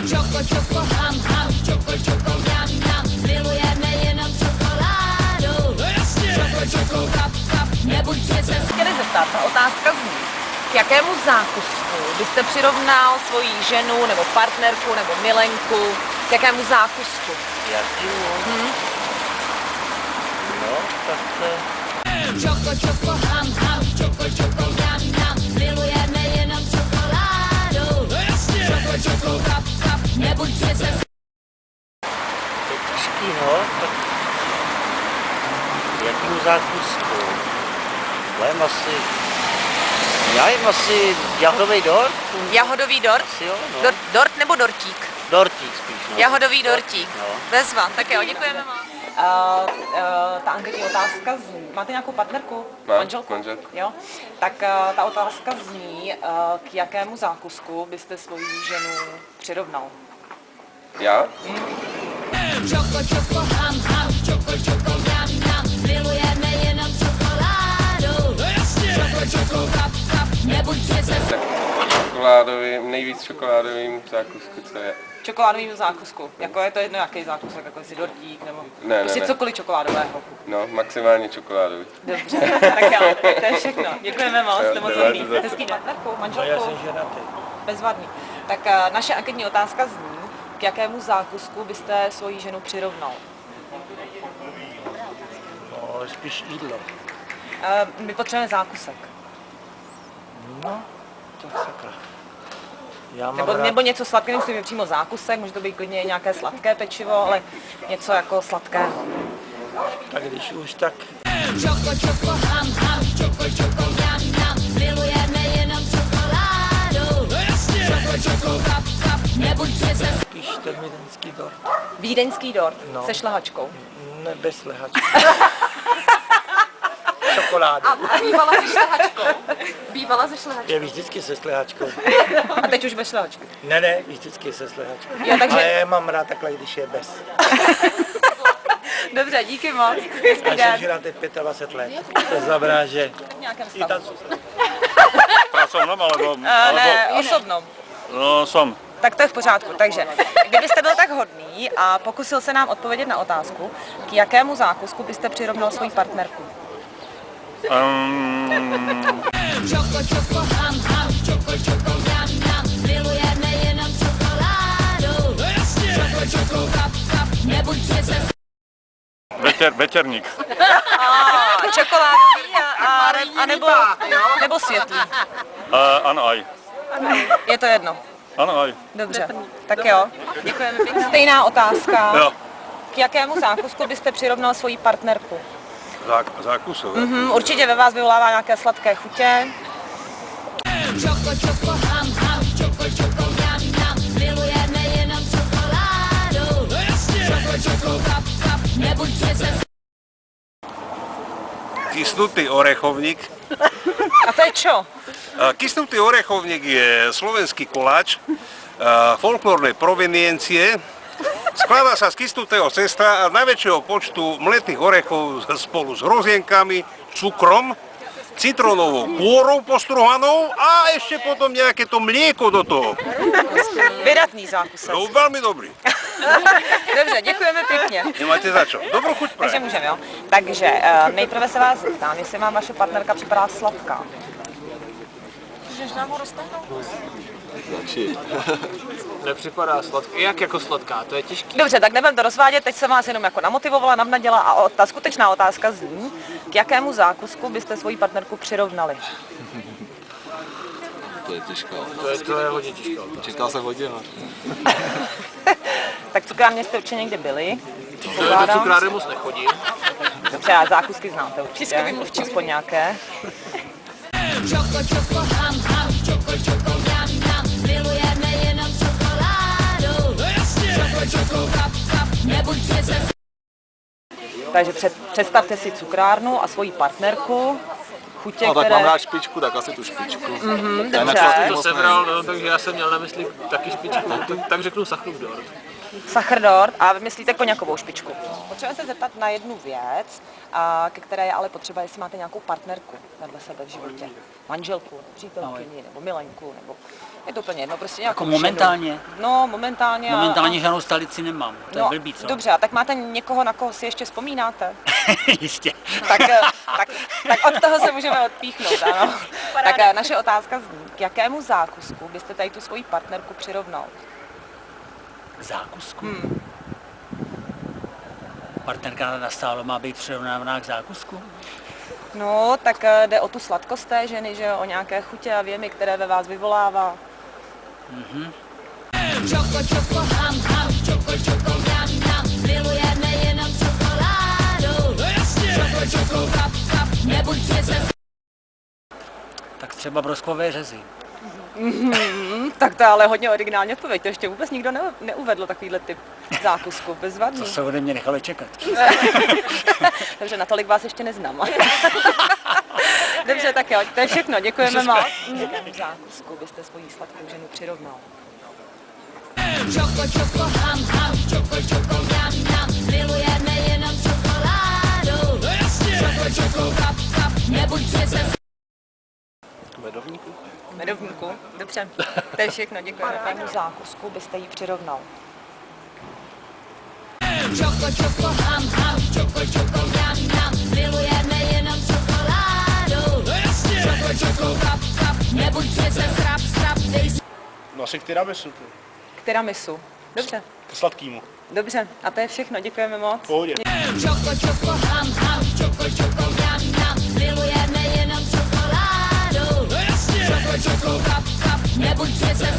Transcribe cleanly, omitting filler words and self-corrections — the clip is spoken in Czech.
Čoko, čoko, ham, ham, čoko, čoko, jam, jam, milujeme jenom čokoládu. Čoko, čoko, kap, kap, nebuď přece. Chtěli zeptat, ta otázka zní, k jakému zákusku byste přirovnal svoji ženu, nebo partnerku, nebo milenku, k jakému zákusku? Jakému? No, tak Čoko, čoko, ham, ham, čoko, čoko, jam, jam, milujeme jenom čokoládu. Čoko, čoko, kap, kap, nebuď přece. to je těžký, no. Tak jakému zákusku? Já jim asi jahodový dort. Jahodový dort? Asi jo, no. Dort nebo dortík? Dortík spíš, no. Jahodový dortík. No. Bezva, tak jo, děkujeme vám. Ta anketní otázka zní, máte nějakou partnerku? Manželku? Jo? Tak ta otázka zní, k jakému zákusku byste svoji ženu přirovnal? Já? Čoko, čoko, ham, ham, čoko, čoko, jam, jam, milujeme jenom čokoládu. Čoko, čoko, kap, kap, nebuď přece. Nejvíc čokoládovým zákusku, co je. Čokoládovým zákusku. Jako je to jedno, jaký zákusek, jako jestli dortík nebo Ne, prostě ne. cokoliv čokoládového. No, maximálně čokoládový. Dobře, tak jo, to je všechno. Děkujeme moc, jste moc hodný. dobře. Hezký den. Partnerku, No, já manželku, jsem ženatý. bezvadný. Tak naše anketní otázka zní, k jakému zákusku byste svoji ženu přirovnal? No, spíš jídlo. My potřebujeme zákusek. No, tak sakra. Já mám rád. Nebo něco sladkého, nemusí být přímo zákusek, může to být klidně nějaké sladké pečivo, ale něco jako sladkého. Tak když už, tak Čoko, čoko, ham, ham, čoko, čoko, jam, jam, milujeme jenom čokoládu. Čoko, čoko, kap, kap, nebuď přece. spíš ten vídeňský dort. Vídeňský dort No. se šlehačkou. Ne, bez lehačky. Čokoládu. A bývala se šlehačkou. Bývala se šlehačkou. Je vždycky se slehačkou. A teď už bez šlehačky. Ne, vždycky se slehačkou. Jo, takže- Ale já mám rád takhle, když je bez. Dobře, díky moc. Hezký A den. jsem ženatý 25 let. To znamená, že V nějakém i stavu. tancu. Pracovnom alebo... Ne, osobnom. No, som. Tak to je v pořádku. Takže, kdybyste byl tak hodný a pokusil se nám odpovědět na otázku, k jakému zákusku byste přirovnal svoji partnerku? Čoko, čoko, ham, ham, čoko, čoko, jam, jam, milujeme jenom čokoládu. Čoko, čoko, kap, kap, nebuď přece. Veterník. Čokoládový a nebo světlý. Ano, aj. Je to jedno. Ano, aj. Dobře, tak jo. Děkujeme pěkně. Stejná otázka. Jo. K jakému zákusku byste přirovnal svoji partnerku? Zákusov. Určitě ve vás vyvolává nějaké sladké chutě. Čoko, čoko, ham, ham, čoko, čoko, jam, jam, milujeme jenom čokoládu. Čoko, čoko, kap, kap, nebuď přece. Kysnutý orechovník. A to je čo? Kysnutý orechovník je slovenský koláč folklórnej proveniencie. Skladá sa z kysnutého cesta a najväčšieho počtu mletých orechov spolu s hrozienkami, cukrom, citrónovou kôrou postruhanou a ešte potom nejaké to mlieko do toho. Vydatný zákusek. No, veľmi dobrý. Dobře, děkujeme pěkně. Nemáte za čo. Dobrú chuť Takže prajem. můžeme, jo? Takže nejprve se vás zeptám, jestli vám vaše partnerka připadá sladká. Můžeš nám ho roztáhnout? Nepřipadá sladká. Jak jako sladká? To je těžký. Dobře, tak nebudem to rozvádět, teď jsem vás jenom jako namotivovala, navnadila a ta skutečná otázka zní, k jakému zákusku byste svoji partnerku přirovnali? To je těžká. To je hodně těžká. Čeká se hodinu. Tak cukrárně jste určitě někde byli. Do cukráren moc nechodím. Dobře, a zákusky znáte určitě, aspoň nějaké. Čoko, čoko, ham, ham, čoko, čoko, jam, jam, milujeme jenom čokoládu. Čoko, čoko, kap, kap, nebuď přece. Takže představte si cukrárnu a svoji partnerku, chutě, No tak které... mám rád špičku, tak asi tu špičku. dobře. To sebral, no, takže já jsem měl na mysli taky špičku, tak řeknu Sachrův dort. Sachrdort a vymyslíte koněkovou špičku. Potřebujeme se zeptat na jednu věc, ke které je ale potřeba, jestli máte nějakou partnerku vedle sebe v životě. Manželku, přítelkyni nebo milenku, nebo je to úplně jedno, prostě nějakou Jako momentálně? ženu. No, momentálně. Momentálně žádnou stolici nemám, to je blbý, co? Dobře, a tak máte někoho, na koho si ještě vzpomínáte? Jistě. Tak od toho se můžeme odpíchnout, ano. Tak naše otázka zní, k jakému zákusku byste tady tu svoji partnerku přirovnal? Zákusku? Partnerka na stálo má být přirovnávaná k zákusku? No, tak jde o tu sladkost té ženy, že jo, o nějaké chutě a věmy, které ve vás vyvolává. Čoko, čoko, ham, ham, čoko, čoko, jam, jam, milujeme jenom čokoládu. Čoko, čoko, kap, kap, nebuď přece Tak třeba broskvové řezy. Tak to je ale hodně originální odpověď, to ještě vůbec nikdo neuvedl takovýhle typ zákusku, bezvadný. To se ode mě nechali čekat. Dobře, natolik vás ještě neznám. Dobře, tak jo, to je všechno, děkujeme moc. Zákusku byste svoji sladkou ženu přirovnal. čoko, čoko, ham, ham, čoko, čoko, jam, jam, milujeme jenom čokoládu. Čoko, čoko, kap, kap, nebuď přece Medovníku, dobře, to je všechno, děkujeme. Jakému zákusku byste jí přirovnal? čoko, čoko, ham, ham, čoko, čoko, jam, jam, milujeme jenom čokoládu. Čoko, čoko, kap, kap, nebuď přece srap, srap, dej si. No asi k tiramisu. K tiramisu. Dobře, K sladkýmu. dobře, a to je všechno, děkujeme moc. Pohodě. Čoko, čoko, ham, ham, čoko, čoko, jam, jam, milujeme jenom čokoládu. Čoko, čoko, kap, kap, nebuď přece